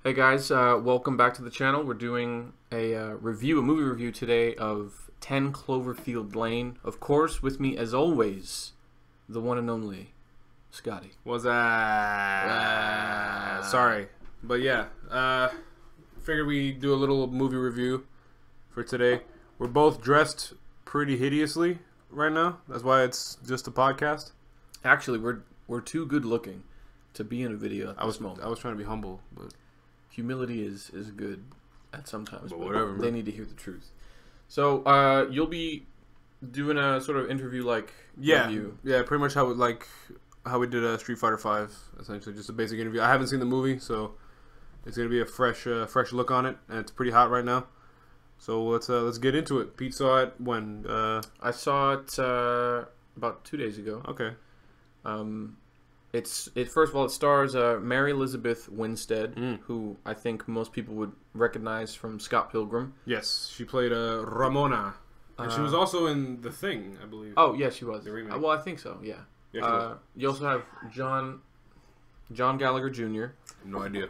Hey guys, welcome back to the channel. We're doing a movie review today of 10 Cloverfield Lane. Of course, with me as always, the one and only Scotty. Was that? Sorry, but yeah, figured we do a little movie review for today. We're both dressed pretty hideously right now. That's why it's just a podcast. Actually, we're too good looking to be in a video at this moment. I was trying to be humble, but humility is good at sometimes, but whatever. They need to hear the truth. So you'll be doing a sort of interview review. Yeah, pretty much how we did Street Fighter V, essentially just a basic interview. I haven't seen the movie, so it's gonna be a fresh look on it, and it's pretty hot right now. So let's get into it. Pete saw it when? I saw it about 2 days ago. Okay. First of all, it stars Mary Elizabeth Winstead, who I think most people would recognize from Scott Pilgrim. Yes, she played Ramona, and she was also in The Thing, I believe. Oh, yeah, she was. The remake. Well, I think so. Yeah. Yeah, you also have John Gallagher Jr. No idea.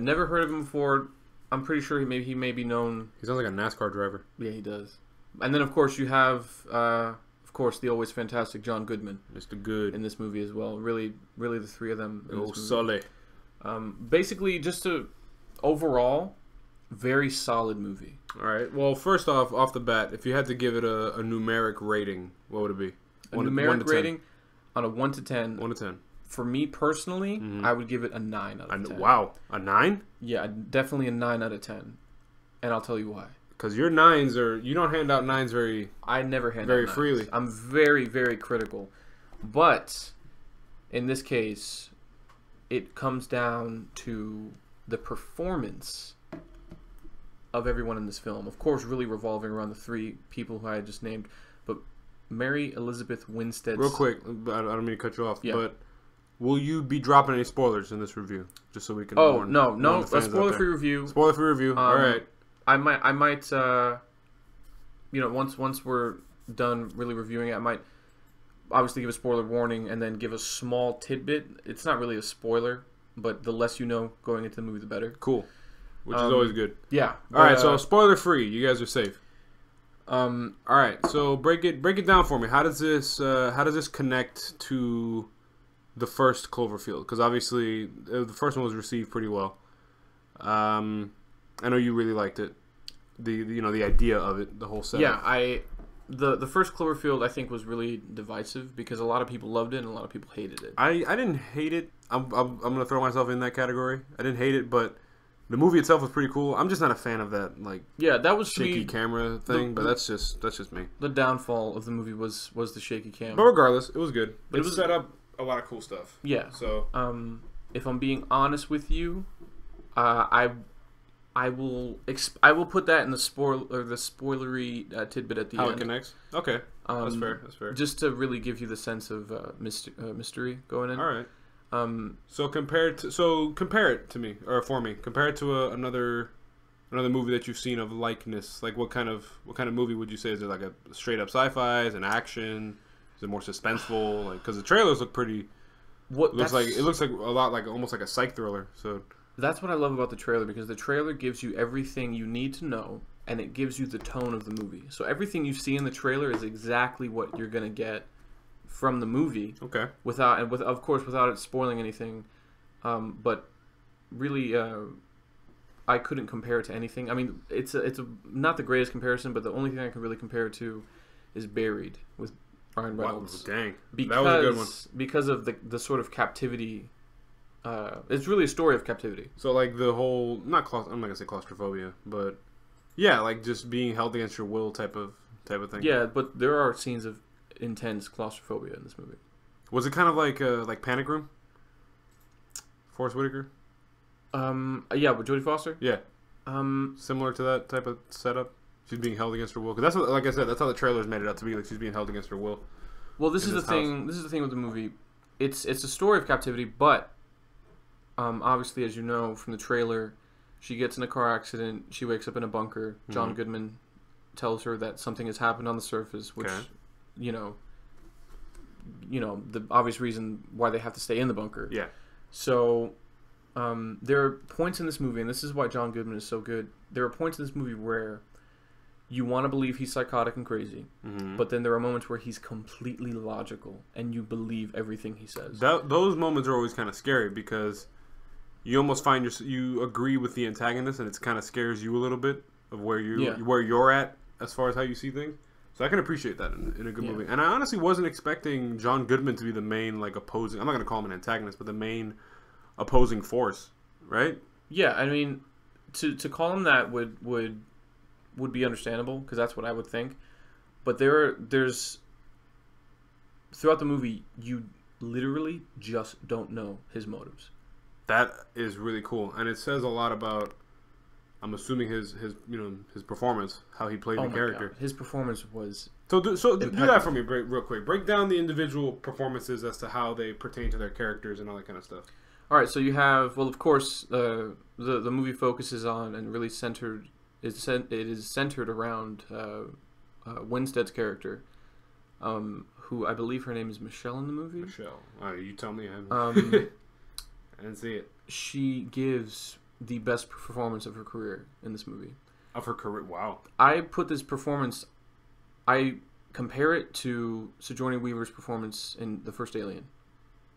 Never heard of him before. I'm pretty sure he may be known. He sounds like a NASCAR driver. Yeah, he does. And then of course you have of course the always fantastic John Goodman, Mr. Good, in this movie as well. Really the three of them. Oh, Sully. Basically, just overall very solid movie. All right. Well, first off the bat, if you had to give it a numeric rating, what would it be? A numeric rating on a 1 to 10. 1 to 10. For me personally, I would give it a 9 out of 10. Wow, a 9? Yeah, definitely a 9 out of 10, and I'll tell you why. Because your 9s you don't hand out 9s very. I never hand very out 9s. freely. I'm very critical, but in this case, it comes down to the performance of everyone in this film. Of course, really revolving around the three people who I had just named, but Mary Elizabeth Winstead. Real quick, I don't mean to cut you off, yeah. But will you be dropping any spoilers in this review, just so we can? Oh no, a spoiler-free review. Spoiler-free review. All right. I might, once we're done really reviewing it, I might obviously give a spoiler warning and then give a small tidbit. It's not really a spoiler, but the less you know going into the movie, the better. Cool. Which is always good. Yeah. All right. So spoiler-free. You guys are safe. All right. So break it down for me. How does this connect to the first Cloverfield? Because obviously the first one was received pretty well. I know you really liked it. The idea of it, the whole setup. Yeah, the first Cloverfield I think was really divisive because a lot of people loved it and a lot of people hated it. I didn't hate it. I'm gonna throw myself in that category. I didn't hate it, but the movie itself was pretty cool. I'm just not a fan of that that was shaky camera thing. But that's just me. The downfall of the movie was the shaky cam. But regardless, it was good. It set up a lot of cool stuff. Yeah. So if I'm being honest with you, I will put that in the spoilery tidbit at the end. How it connects? Okay, that's fair. That's fair. Just to really give you the sense of mystery going in. All right. So compare it to me, or for me. Compare it to another movie that you've seen of likeness. Like what kind of movie would you say? Is it like a straight up sci-fi? Is it an action? Is it more suspenseful? Like because the trailers look pretty. It looks like a lot like almost like a psych thriller. So. That's what I love about the trailer, because the trailer gives you everything you need to know, and it gives you the tone of the movie. So everything you see in the trailer is exactly what you're gonna get from the movie. Okay. Of course, without it spoiling anything. But really, I couldn't compare it to anything. I mean, it's not the greatest comparison, but the only thing I can really compare it to is Buried with Ryan Reynolds. Wow, dang. Because, that was a good one. Because of the sort of captivity. It's really a story of captivity. So like the whole I'm not gonna say claustrophobia, but yeah, like just being held against your will type of thing. Yeah, but there are scenes of intense claustrophobia in this movie. Was it kind of like Panic Room? Forrest Whitaker? Yeah, with Jodie Foster? Yeah. Similar to that type of setup. She's being held against her will, because that's what, like I said, that's how the trailers made it out to be. Like she's being held against her will. Well, this is the thing. This is the thing with the movie. It's a story of captivity, but obviously, as you know from the trailer, she gets in a car accident. She wakes up in a bunker. John Goodman tells her that something has happened on the surface, which, the obvious reason why they have to stay in the bunker. Yeah. So there are points in this movie, and this is why John Goodman is so good. There are points in this movie where you want to believe he's psychotic and crazy, but then there are moments where he's completely logical, and you believe everything he says. Those moments are always kind of scary because you almost find you agree with the antagonist, and it kind of scares you a little bit of where you're at as far as how you see things. So I can appreciate that in a good movie. And I honestly wasn't expecting John Goodman to be the main opposing. I'm not going to call him an antagonist, but the main opposing force, right? Yeah, I mean, to call him that would be understandable because that's what I would think. But there's throughout the movie, you literally just don't know his motives. That is really cool, and it says a lot about. I'm assuming his performance, how he played the character. God. His performance was do that for me real quick. Break down the individual performances as to how they pertain to their characters and all that kind of stuff. All right, so you have of course the movie focuses on and really it is centered around Winstead's character, who I believe her name is Michelle in the movie. Michelle, you tell me. I didn't see it. She gives the best performance of her career in this movie. Of her career, wow. I put this performance, I compare it to Sigourney Weaver's performance in the first Alien.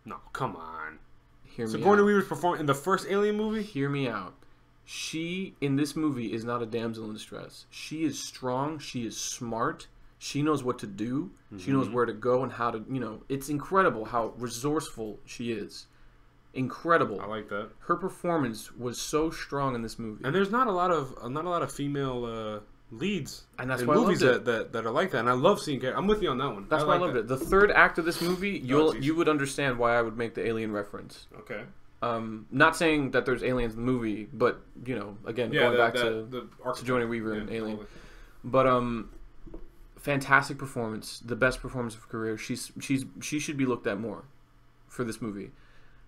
No, come on. Hear me out. Sigourney Weaver's performance in the first Alien movie? Hear me out. She, in this movie, is not a damsel in distress. She is strong. She is smart. She knows what to do. She knows where to go and how to, it's incredible how resourceful she is. Incredible. I like that. Her performance was so strong in this movie. And there's not a lot of female leads and that's in why movies I loved that are like that. And I love seeing characters. I'm with you on that one. That's why I loved it. The third act of this movie, you would understand why I would make the alien reference. Okay. Not saying that there's aliens in the movie, but again, going back to Sigourney Weaver and Alien. Totally. But fantastic performance, the best performance of her career. She should be looked at more for this movie.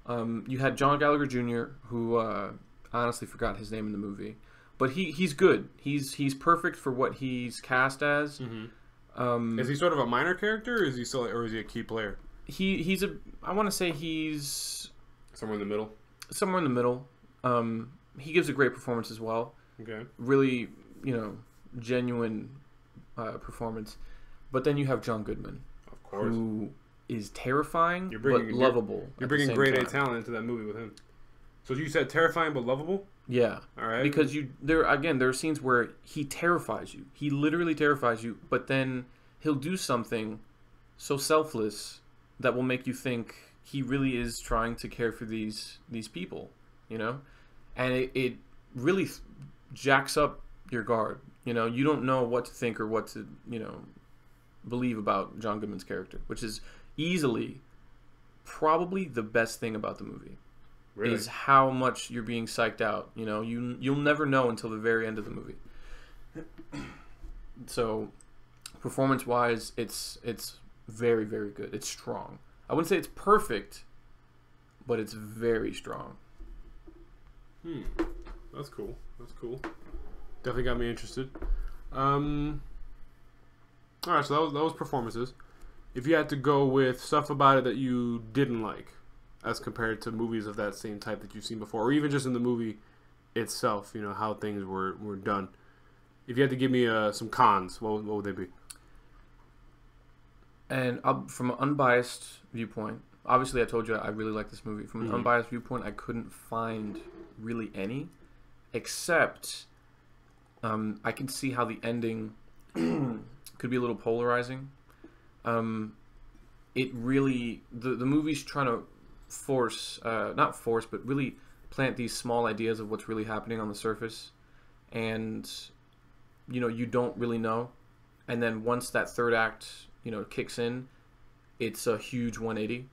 You had John Gallagher Jr., who I honestly forgot his name in the movie, but he's good. He's perfect for what he's cast as. Is he sort of a minor character, or is he a key player? I want to say he's somewhere in the middle. Somewhere in the middle. He gives a great performance as well. Okay. Really, genuine performance. But then you have John Goodman, of course, who is terrifying but lovable. You're bringing grade A talent into that movie with him. So you said terrifying but lovable? Yeah. All right. Because there are scenes where he terrifies you. He literally terrifies you, but then he'll do something so selfless that will make you think he really is trying to care for these people, And it really jacks up your guard. You don't know what to think or what to, believe about John Goodman's character, which is easily probably the best thing about the movie. Really? Is how much you're being psyched out. You'll never know until the very end of the movie. So, performance-wise, it's very, very good. It's strong. I wouldn't say it's perfect, but it's very strong. That's cool. Definitely got me interested. All right, so that was performances. If you had to go with stuff about it that you didn't like, as compared to movies of that same type that you've seen before, or even just in the movie itself, how things were done. If you had to give me some cons, what would they be? And from an unbiased viewpoint, obviously I told you I really like this movie. From an unbiased viewpoint, I couldn't find really any, except I can see how the ending could be a little polarizing. It really, the movie's trying to not force, but really plant these small ideas of what's really happening on the surface. And, you don't really know. And then once that third act, kicks in, it's a huge 180.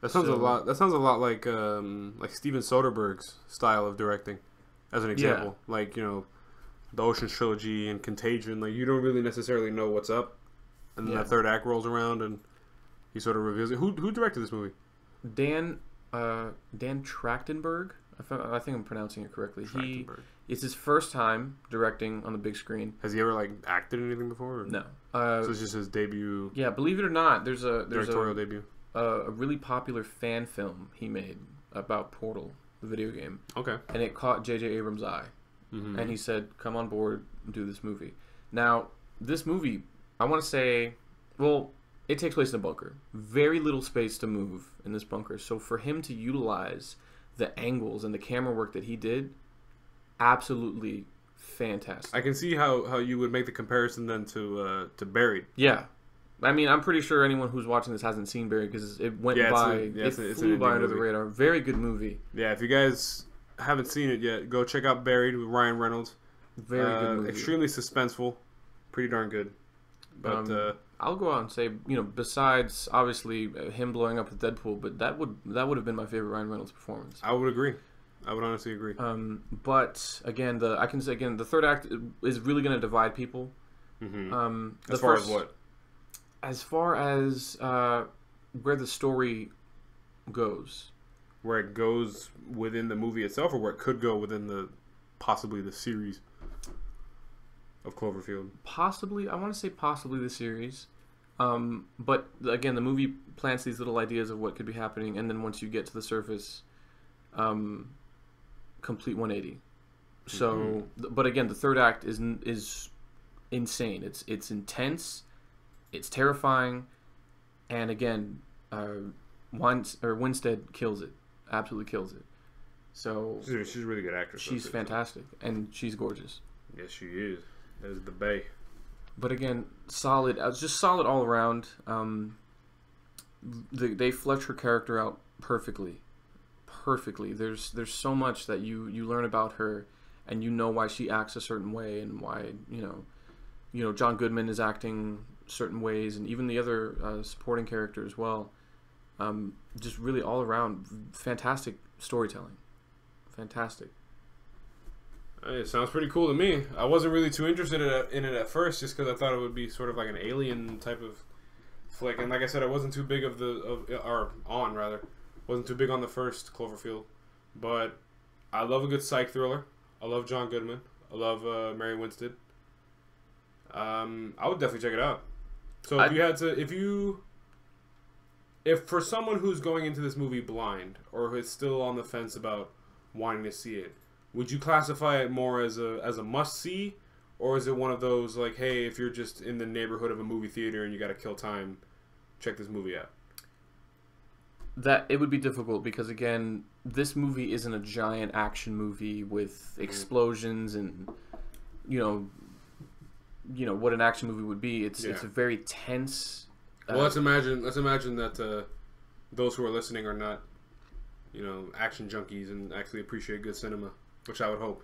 That sounds a lot like Steven Soderbergh's style of directing, as an example. Yeah. Like, the Ocean's Trilogy and Contagion, like, you don't really necessarily know what's up. And then that third act rolls around and he sort of reveals it. Who directed this movie? Dan Trachtenberg. I think I'm pronouncing it correctly. It's his first time directing on the big screen. Has he ever acted in anything before? Or? No. So it's just his debut. Yeah, believe it or not, there's directorial debut. A really popular fan film he made about Portal the video game. Okay. And it caught J.J. Abrams' eye. And he said, come on board and do this movie. Now, this movie, I want to say, well, it takes place in a bunker. Very little space to move in this bunker. So for him to utilize the angles and the camera work that he did, absolutely fantastic. I can see how you would make the comparison then to Buried. Yeah. I mean, I'm pretty sure anyone who's watching this hasn't seen Buried because it went by, it flew by under the radar. Very good movie. Yeah, if you guys haven't seen it yet, go check out Buried with Ryan Reynolds. Very good movie. Extremely suspenseful. Pretty darn good. But I'll go out and say, besides obviously him blowing up with Deadpool, but that would have been my favorite Ryan Reynolds performance. I would agree. I would honestly agree. But again, the third act is really going to divide people. As far as what? As far as where the story goes. Where it goes within the movie itself, or where it could go within possibly the series of Cloverfield? Possibly. I want to say possibly the series. But again, the movie plants these little ideas of what could be happening, and then once you get to the surface, complete 180. So, but again, the third act is insane. It's intense, it's terrifying, and again, Winstead kills it. Absolutely kills it. So she's a really good actress. She's fantastic, and she's gorgeous. Yes, she is. That is the bae. But again, solid. Just solid all around. They flesh her character out perfectly. There's so much that you learn about her, and you know why she acts a certain way, and why John Goodman is acting certain ways, and even the other supporting character as well. Just really all around fantastic storytelling. Fantastic. It sounds pretty cool to me. I wasn't really too interested in it at first, just because I thought it would be sort of like an alien type of flick. And like I said, I wasn't too big wasn't too big on the first Cloverfield. But I love a good psych thriller. I love John Goodman. I love Mary Winstead. I would definitely check it out. So if for someone who's going into this movie blind, or who is still on the fence about wanting to see it, would you classify it more as a must-see, or is it one of those like, hey, if you're just in the neighborhood of a movie theater and you got to kill time, check this movie out? That it would be difficult because again, this movie isn't a giant action movie with explosions and what an action movie would be. It's a very tense. Well, let's imagine that those who are listening are not, action junkies and actually appreciate good cinema, which I would hope.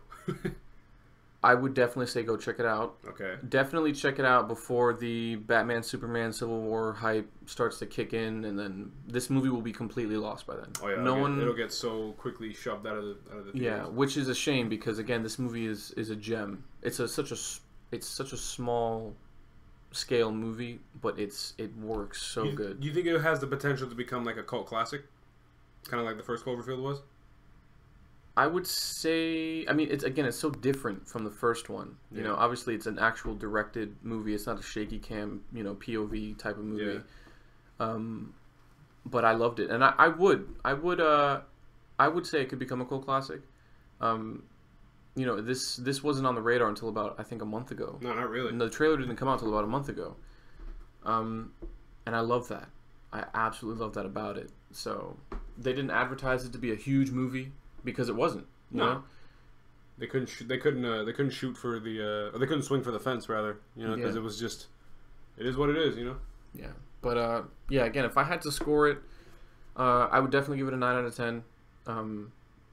I would definitely say go check it out. Okay. Definitely check it out before the Batman, Superman, Civil War hype starts to kick in, and then this movie will be completely lost by then. Oh yeah. It'll get so quickly shoved out of the theaters. Yeah, which is a shame because again, this movie is a gem. It's such a small scale movie, but it works so good. Do you think it has the potential to become like a cult classic, kind of like the first Cloverfield was? I would say, I mean, it's so different from the first one. Yeah. Obviously it's an actual directed movie. It's not a shaky cam, POV type of movie. Yeah. But I loved it, and I would say it could become a cult classic. This wasn't on the radar until about, I think, a month ago. No, not really. And the trailer didn't come out until about a month ago. And I love that. I absolutely love that about it. So they didn't advertise it to be a huge movie because it wasn't. You know? They couldn't. They couldn't shoot for the. Or they couldn't swing for the fence, rather. Because it was just. It is what it is. Yeah. But again, if I had to score it, I would definitely give it a 9 out of 10.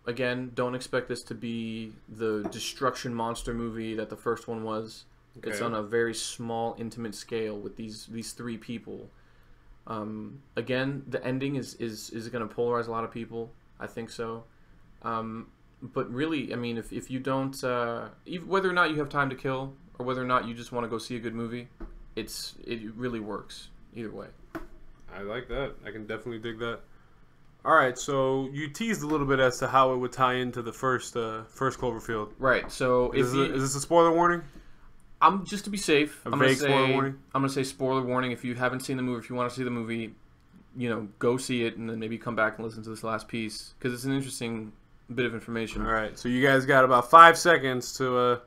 Again, don't expect this to be the destruction monster movie that the first one was. Okay. It's on a very small, intimate scale with these three people. Again, the ending is going to polarize a lot of people. I think so. But really, I mean, if you don't, whether or not you have time to kill, or whether or not you just want to go see a good movie, it really works either way. I like that. I can definitely dig that. All right, so you teased a little bit as to how it would tie into the first Cloverfield. Right. So is this a spoiler warning? I'm just to be safe. A vague spoiler warning. I'm gonna say spoiler warning. If you haven't seen the movie, if you want to see the movie, go see it, and then maybe come back and listen to this last piece because it's an interesting bit of information. All right, so you guys got about 5 seconds to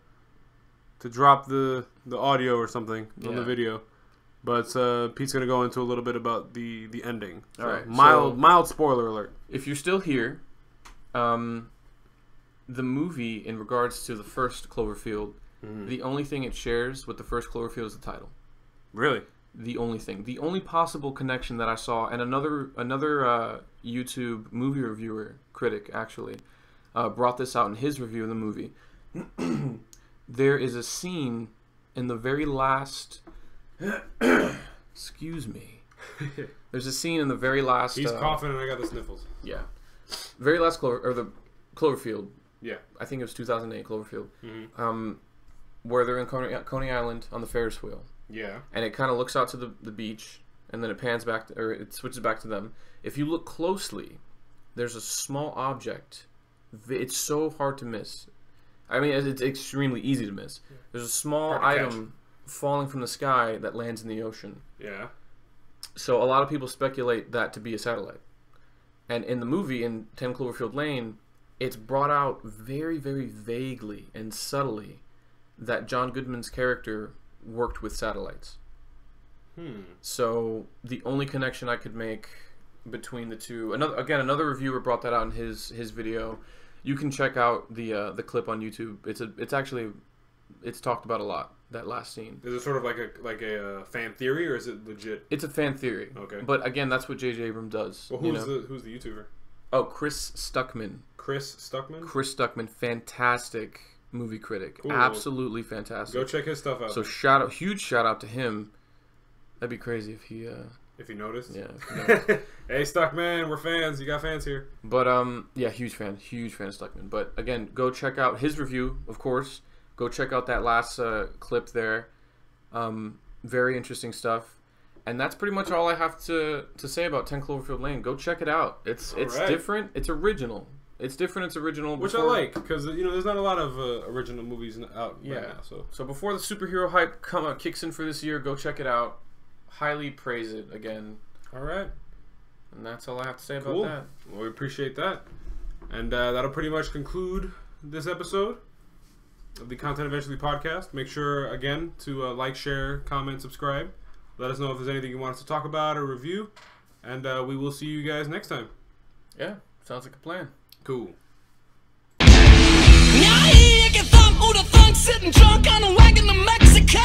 drop the audio or something on the video, but Pete's gonna go into a little bit about the ending. So all right, mild spoiler alert. If you're still here, the movie, in regards to the first Cloverfield, the only thing it shares with the first Cloverfield is the title. Really? The only thing, the only possible connection that I saw, and another YouTube movie reviewer, critic actually, brought this out in his review of the movie. There is a scene in the very last. Excuse me. There's a scene in the very last. He's coughing, and I got the sniffles. Yeah, very last the Cloverfield. Yeah, I think it was 2008 Cloverfield. Where they're in Coney Island on the Ferris wheel. Yeah. And it kind of looks out to the beach, and then it pans back, or it switches back to them. If you look closely, there's a small object. It's so hard to miss. I mean, it's extremely easy to miss. There's a small item falling from the sky that lands in the ocean. Yeah. So a lot of people speculate that to be a satellite. And in the movie, in 10 Cloverfield Lane, it's brought out very, very vaguely and subtly that John Goodman's character worked with satellites. So the only connection I could make between the two, another reviewer brought that out in his video. You can check out the clip on YouTube. It's talked about a lot, that last scene. Is it sort of like a fan theory, or is it legit? It's a fan theory. Okay. But again, that's what J.J. Abrams does. Well, who's the YouTuber? Oh, Chris Stuckmann. Chris Stuckmann? Chris Stuckmann, fantastic movie critic. Cool. Absolutely fantastic. Go check his stuff out. So huge shout out to him. That'd be crazy if he noticed. Yeah. Hey Stuckmann, we're fans. You got fans here. But yeah, huge fan of Stuckmann. But again, go check out his review, of course. Go check out that last clip there. Very interesting stuff. And that's pretty much all I have to say about 10 Cloverfield Lane. Go check it out. It's different. It's original. It's different. It's original. Which I like, because there's not a lot of original movies out right now. So before the superhero hype kicks in for this year, go check it out. Highly praise it again. All right. And that's all I have to say about that. Well, we appreciate that. And that'll pretty much conclude this episode of the Content Eventually podcast. Make sure, again, to like, share, comment, subscribe. Let us know if there's anything you want us to talk about or review. And we will see you guys next time. Yeah, sounds like a plan. Cool. Now he can thump, who the thunk, sitting drunk on a wagon to Mexico.